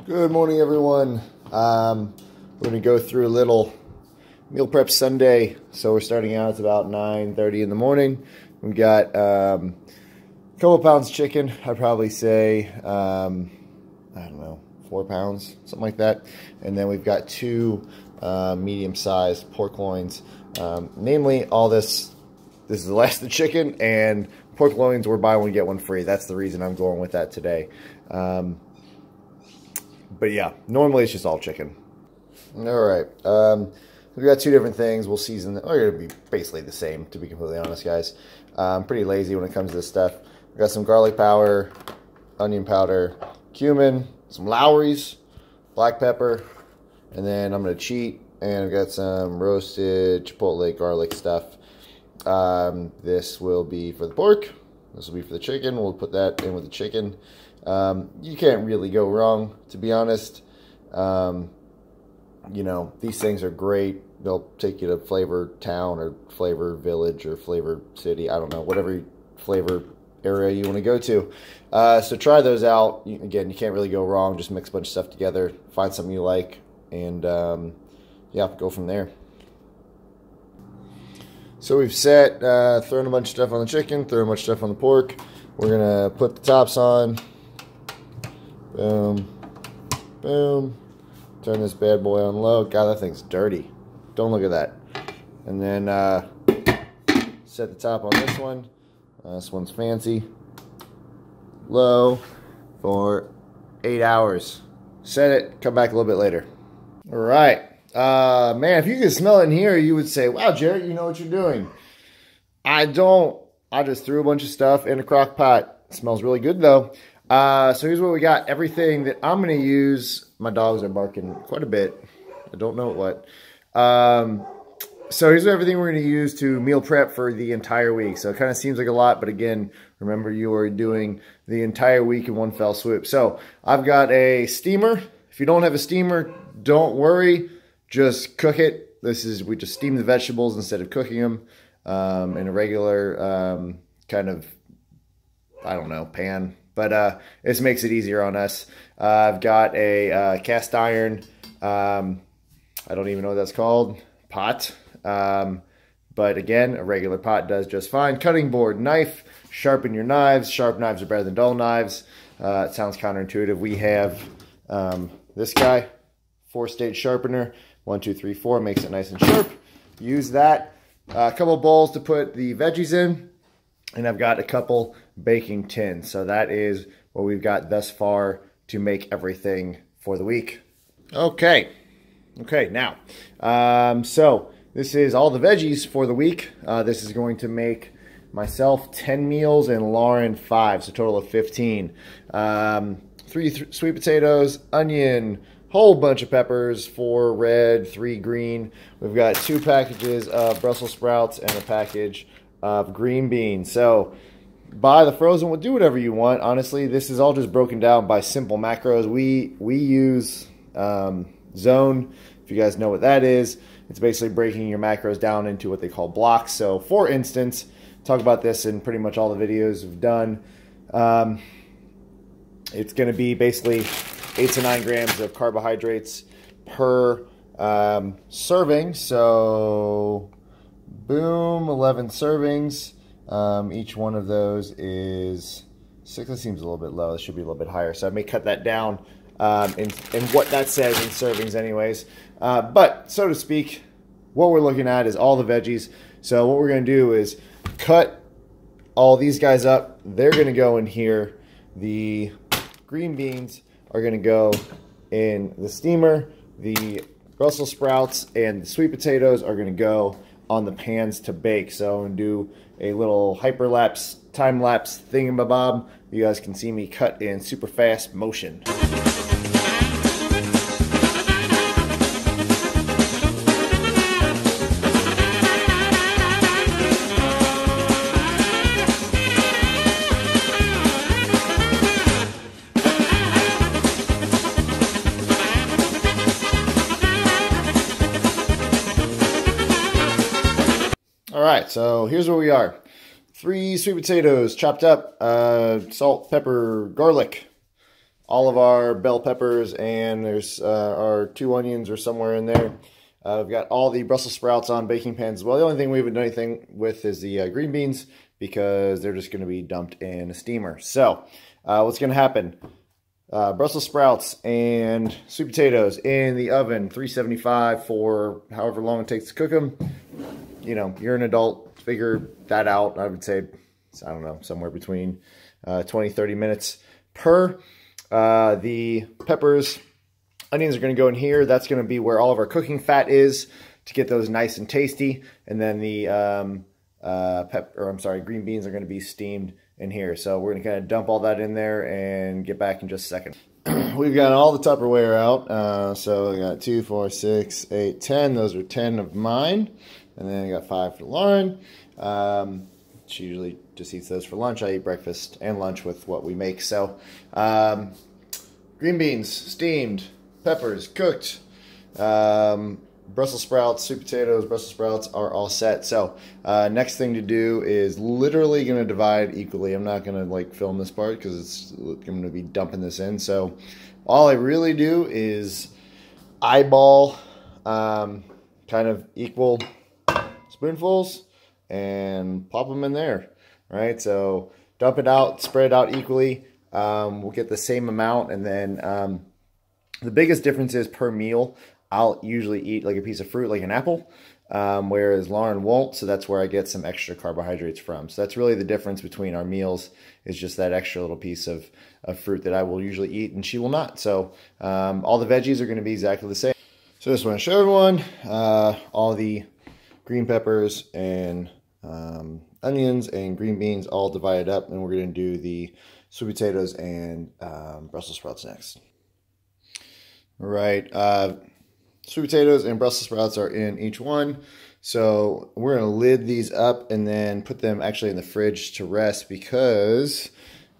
Good morning, everyone. We're going to go through a little meal prep Sunday. So we're starting out, it's about 9:30 in the morning. We've got a couple pounds of chicken. I'd probably say, I don't know, 4 pounds, something like that. And then we've got two medium-sized pork loins. Namely, all this is the last of the chicken, and pork loins were buy one, get one free. That's the reason I'm going with that today. But yeah, normally it's just all chicken. All right, we've got two different things. We'll season them. They're going to be basically the same, to be completely honest, guys. I'm pretty lazy when it comes to this stuff. We've got some garlic powder, onion powder, cumin, some Lowry's, black pepper, and then I'm going to cheat, and I've got some roasted chipotle garlic stuff. This will be for the pork. This will be for the chicken. We'll put that in with the chicken. You can't really go wrong, to be honest. You know, these things are great. They'll take you to Flavor Town or Flavor Village or Flavor City. I don't know, whatever flavor area you want to go to. So try those out. Again, you can't really go wrong. Just mix a bunch of stuff together, find something you like, and yeah, go from there. So we've set, thrown a bunch of stuff on the chicken, thrown a bunch of stuff on the pork. We're going to put the tops on. Boom. Boom. Turn this bad boy on low. God, that thing's dirty. Don't look at that. And then set the top on this one. This one's fancy. Low for 8 hours. Set it. Come back a little bit later. All right. Man, if you could smell it in here, you would say, wow, Jarrett, you know what you're doing. I don't. I just threw a bunch of stuff in a crock pot. It smells really good, though. So here's what we got. Everything that I'm going to use. My dogs are barking quite a bit. I don't know what. So here's everything we're going to use to meal prep for the entire week. So it kind of seems like a lot, but again, remember you are doing the entire week in one fell swoop. So I've got a steamer. If you don't have a steamer, don't worry. Just cook it. We just steam the vegetables instead of cooking them in a regular kind of, I don't know, pan. But this makes it easier on us. I've got a cast iron, I don't even know what that's called, pot. But again, a regular pot does just fine. Cutting board, knife, sharpen your knives. Sharp knives are better than dull knives. It sounds counterintuitive. We have this guy, 4-stage sharpener. 1, 2, 3, 4 makes it nice and sharp. Use that. A couple bowls to put the veggies in. And I've got a couple baking tins. So that is what we've got thus far to make everything for the week. Okay. Okay, now. So this is all the veggies for the week. This is going to make myself 10 meals and Lauren 5. So a total of 15. 3 sweet potatoes, onion, whole bunch of peppers, 4 red, 3 green. We've got 2 packages of Brussels sprouts and a package of green beans. So buy the frozen one, do whatever you want. Honestly, this is all just broken down by simple macros. We use Zone. If you guys know what that is, it's basically breaking your macros down into what they call blocks. So for instance, talk about this in pretty much all the videos we've done. It's going to be basically 8 to 9 grams of carbohydrates per serving. So boom, 11 servings. Each one of those is 6. That seems a little bit low. It should be a little bit higher. So I may cut that down in what that says in servings anyways. But so to speak, what we're looking at is all the veggies. So what we're going to do is cut all these guys up. They're going to go in here. The green beans are going to go in the steamer. The Brussels sprouts and the sweet potatoes are going to go on the pans to bake. So I'm going to do a little hyperlapse, time-lapse thingamabob. You guys can see me cut in super fast motion. All right, so here's where we are. 3 sweet potatoes chopped up, salt, pepper, garlic, all of our bell peppers, and there's our 2 onions or somewhere in there. We've got all the Brussels sprouts on baking pans as well. The only thing we haven't done anything with is the green beans, because they're just going to be dumped in a steamer. So what's going to happen? Brussels sprouts and sweet potatoes in the oven, 375 for however long it takes to cook them. You know, you're an adult, figure that out. I would say, I don't know, somewhere between 20-30 minutes per. The peppers, onions are going to go in here. That's going to be where all of our cooking fat is to get those nice and tasty. And then the green beans are going to be steamed in here. So we're going to kind of dump all that in there and get back in just a second. We've got all the Tupperware out. So we got 2, 4, 6, 8, 10. Those are 10 of mine. And then I got 5 for Lauren. She usually just eats those for lunch. I eat breakfast and lunch with what we make. So green beans, steamed, peppers, cooked, Brussels sprouts, sweet potatoes, Brussels sprouts are all set. So next thing to do is literally going to divide equally. I'm not going to like film this part because I'm going to be dumping this in. So all I really do is eyeball kind of equal spoonfuls and plop them in there, right? So dump it out, spread it out equally. We'll get the same amount, and then the biggest difference is per meal. I'll usually eat like a piece of fruit, like an apple, whereas Lauren won't, so that's where I get some extra carbohydrates from. So that's really the difference between our meals, is just that extra little piece of fruit that I will usually eat and she will not. So all the veggies are going to be exactly the same. So I just want to show everyone all the green peppers and onions and green beans all divided up, and we're going to do the sweet potatoes and Brussels sprouts next. All right, sweet potatoes and Brussels sprouts are in each one. So we're going to lid these up and then put them actually in the fridge to rest, because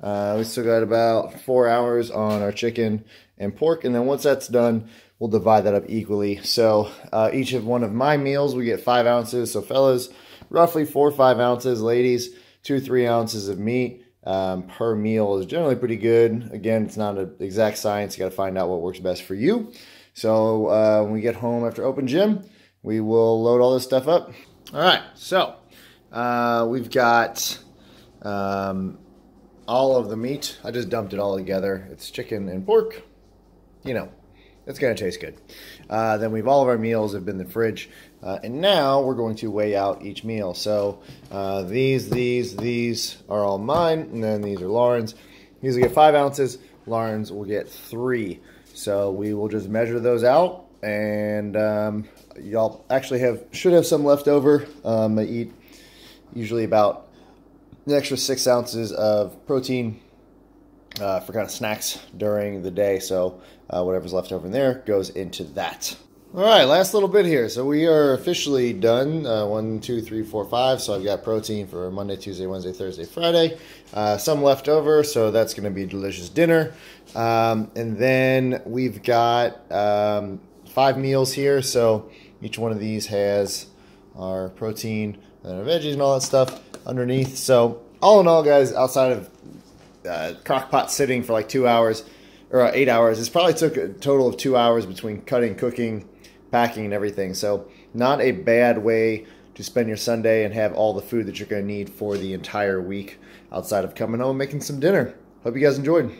we still got about 4 hours on our chicken and pork. And then once that's done, we'll divide that up equally. So each of one of my meals, we get 5 ounces. So fellas, roughly 4 or 5 ounces. Ladies, 2 or 3 ounces of meat per meal is generally pretty good. Again, it's not an exact science. You got to find out what works best for you. So when we get home after open gym, we will load all this stuff up. All right, so we've got all of the meat. I just dumped it all together. It's chicken and pork. You know, it's going to taste good. Then all of our meals have been in the fridge. And now we're going to weigh out each meal. So these are all mine, and then these are Lauren's. These will get 5 ounces. Lauren's will get 3. So we will just measure those out, and y'all actually should have some left over. I eat usually about an extra 6 ounces of protein for kind of snacks during the day. So whatever's left over in there goes into that. All right, last little bit here. So we are officially done. 1, 2, 3, 4, 5. So I've got protein for Monday, Tuesday, Wednesday, Thursday, Friday. Some left over, so that's going to be a delicious dinner. And then we've got 5 meals here. So each one of these has our protein and our veggies and all that stuff underneath. So all in all, guys, outside of crock pot sitting for like 2 hours or 8 hours, this probably took a total of 2 hours between cutting, cooking, packing, and everything. So not a bad way to spend your Sunday and have all the food that you're going to need for the entire week outside of coming home and making some dinner. Hope you guys enjoyed.